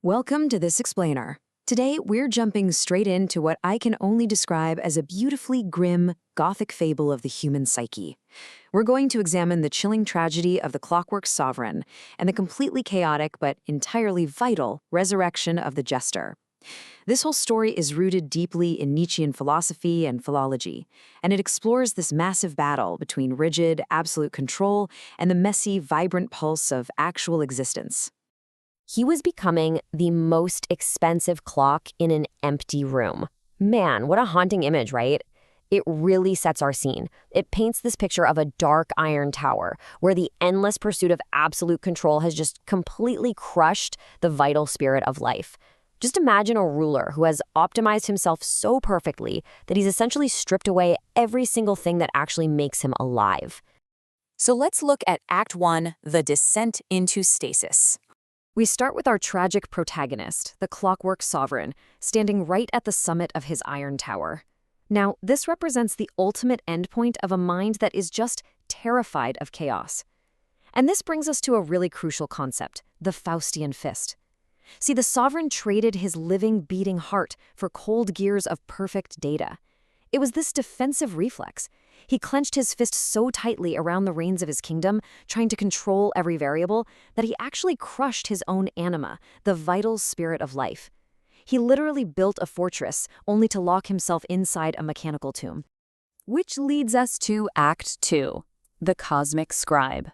Welcome to This Explainer. Today, we're jumping straight into what I can only describe as a beautifully grim, gothic fable of the human psyche. We're going to examine the chilling tragedy of the Clockwork Sovereign and the completely chaotic but entirely vital resurrection of the Jester. This whole story is rooted deeply in Nietzschean philosophy and philology, and it explores this massive battle between rigid, absolute control and the messy, vibrant pulse of actual existence. He was becoming the most expensive clock in an empty room. Man, what a haunting image, right? It really sets our scene. It paints this picture of a dark iron tower where the endless pursuit of absolute control has just completely crushed the vital spirit of life. Just imagine a ruler who has optimized himself so perfectly that he's essentially stripped away every single thing that actually makes him alive. So let's look at Act 1, The Descent into Stasis. We start with our tragic protagonist, the Clockwork Sovereign, standing right at the summit of his iron tower. Now, this represents the ultimate endpoint of a mind that is just terrified of chaos. And this brings us to a really crucial concept, the Faustian fist. See, the sovereign traded his living, beating heart for cold gears of perfect data. It was this defensive reflex. He clenched his fist so tightly around the reins of his kingdom, trying to control every variable, that he actually crushed his own anima, the vital spirit of life. He literally built a fortress, only to lock himself inside a mechanical tomb. Which leads us to Act 2, The Cosmic Scribe.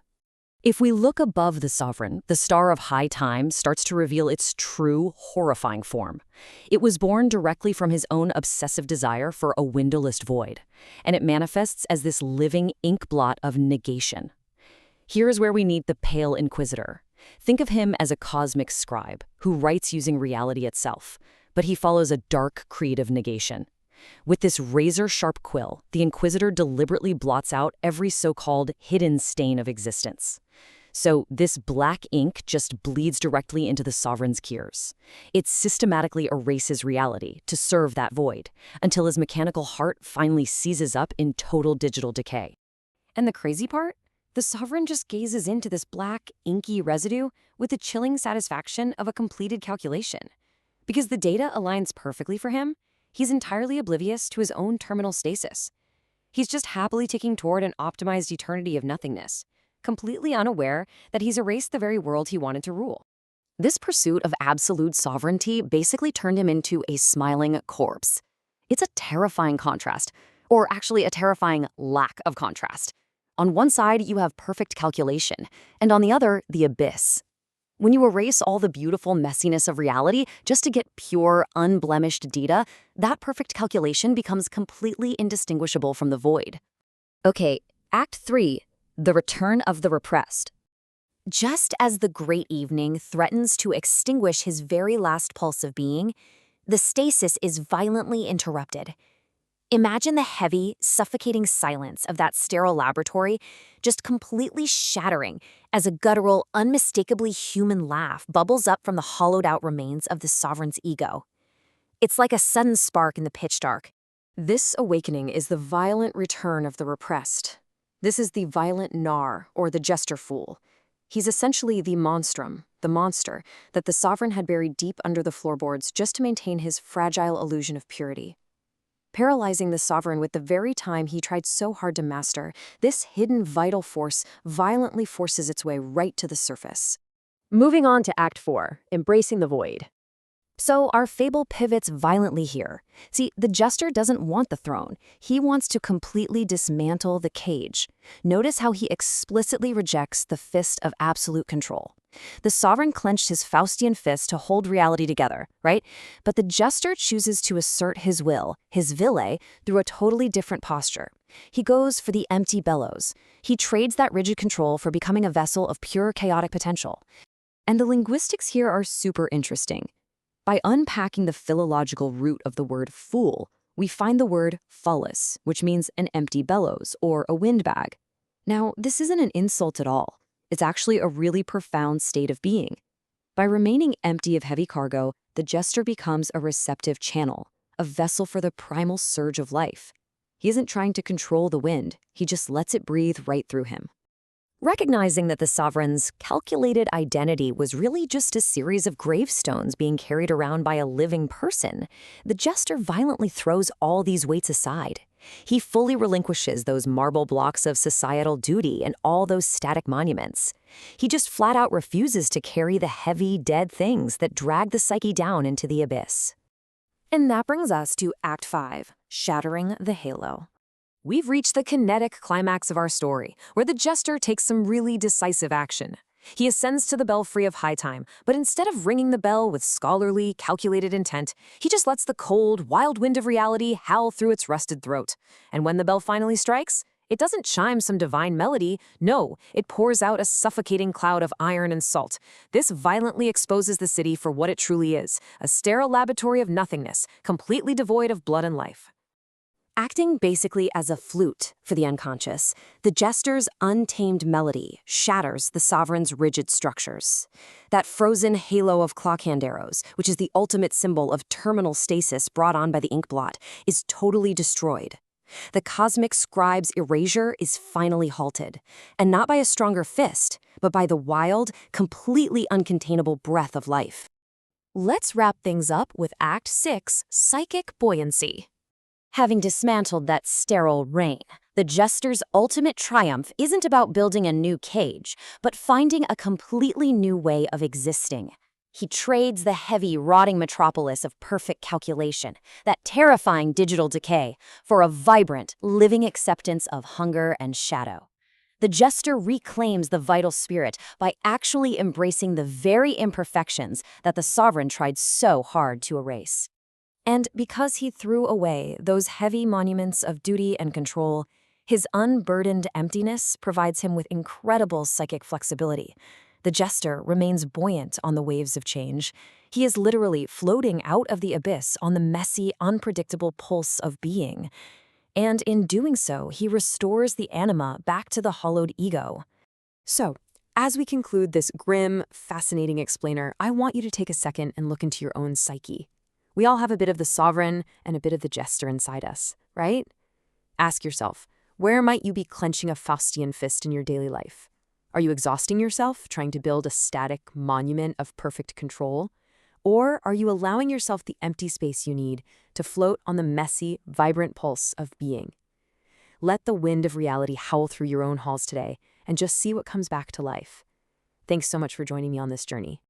If we look above the sovereign, the star of high time starts to reveal its true, horrifying form. It was born directly from his own obsessive desire for a windowless void, and it manifests as this living ink blot of negation. Here is where we meet the Pale Inquisitor. Think of him as a cosmic scribe who writes using reality itself, but he follows a dark creed of negation. With this razor-sharp quill, the Inquisitor deliberately blots out every so-called hidden stain of existence. So this black ink just bleeds directly into the sovereign's gears. It systematically erases reality to serve that void, until his mechanical heart finally seizes up in total digital decay. And the crazy part? The sovereign just gazes into this black, inky residue with the chilling satisfaction of a completed calculation. Because the data aligns perfectly for him, he's entirely oblivious to his own terminal stasis. He's just happily ticking toward an optimized eternity of nothingness, completely unaware that he's erased the very world he wanted to rule. This pursuit of absolute sovereignty basically turned him into a smiling corpse. It's a terrifying contrast, or actually a terrifying lack of contrast. On one side, you have perfect calculation, and on the other, the abyss. When you erase all the beautiful messiness of reality just to get pure, unblemished data, that perfect calculation becomes completely indistinguishable from the void. Okay, Act 3, The Return of the Repressed. Just as the great evening threatens to extinguish his very last pulse of being, the stasis is violently interrupted. Imagine the heavy, suffocating silence of that sterile laboratory just completely shattering as a guttural, unmistakably human laugh bubbles up from the hollowed-out remains of the sovereign's ego. It's like a sudden spark in the pitch dark. This awakening is the violent return of the repressed. This is the violent Nar, or the Jester Fool. He's essentially the monstrum, the monster, that the sovereign had buried deep under the floorboards just to maintain his fragile illusion of purity. Paralyzing the sovereign with the very time he tried so hard to master, this hidden vital force violently forces its way right to the surface. Moving on to Act 4, Embracing the Void. So our fable pivots violently here. See, the Jester doesn't want the throne. He wants to completely dismantle the cage. Notice how he explicitly rejects the fist of absolute control. The sovereign clenched his Faustian fist to hold reality together, right? But the Jester chooses to assert his will, his ville, through a totally different posture. He goes for the empty bellows. He trades that rigid control for becoming a vessel of pure chaotic potential. And the linguistics here are super interesting. By unpacking the philological root of the word fool, we find the word phallus, which means an empty bellows or a windbag. Now, this isn't an insult at all. It's actually a really profound state of being. By remaining empty of heavy cargo, the Jester becomes a receptive channel, a vessel for the primal surge of life. He isn't trying to control the wind, he just lets it breathe right through him. Recognizing that the sovereign's calculated identity was really just a series of gravestones being carried around by a living person, the jester violently throws all these weights aside. He fully relinquishes those marble blocks of societal duty and all those static monuments. He just flat out refuses to carry the heavy, dead things that drag the psyche down into the abyss. And that brings us to Act 5, Shattering the Halo. We've reached the kinetic climax of our story, where the jester takes some really decisive action. He ascends to the belfry of High Time, but instead of ringing the bell with scholarly, calculated intent, he just lets the cold, wild wind of reality howl through its rusted throat. And when the bell finally strikes, it doesn't chime some divine melody. No, it pours out a suffocating cloud of iron and salt. This violently exposes the city for what it truly is, a sterile laboratory of nothingness, completely devoid of blood and life. Acting basically as a flute for the unconscious, the jester's untamed melody shatters the sovereign's rigid structures. That frozen halo of clockhand arrows, which is the ultimate symbol of terminal stasis brought on by the ink blot, is totally destroyed. The cosmic scribe's erasure is finally halted, and not by a stronger fist, but by the wild, completely uncontainable breath of life. Let's wrap things up with Act 6, Psychic Buoyancy. Having dismantled that sterile reign, the jester's ultimate triumph isn't about building a new cage, but finding a completely new way of existing. He trades the heavy, rotting metropolis of perfect calculation, that terrifying digital decay, for a vibrant, living acceptance of hunger and shadow. The jester reclaims the vital spirit by actually embracing the very imperfections that the sovereign tried so hard to erase. And because he threw away those heavy monuments of duty and control, his unburdened emptiness provides him with incredible psychic flexibility. The jester remains buoyant on the waves of change. He is literally floating out of the abyss on the messy, unpredictable pulse of being. And in doing so, he restores the anima back to the hollowed ego. So, as we conclude this grim, fascinating explainer, I want you to take a second and look into your own psyche. We all have a bit of the sovereign and a bit of the jester inside us, right? Ask yourself, where might you be clenching a Faustian fist in your daily life? Are you exhausting yourself trying to build a static monument of perfect control? Or are you allowing yourself the empty space you need to float on the messy, vibrant pulse of being? Let the wind of reality howl through your own halls today and just see what comes back to life. Thanks so much for joining me on this journey.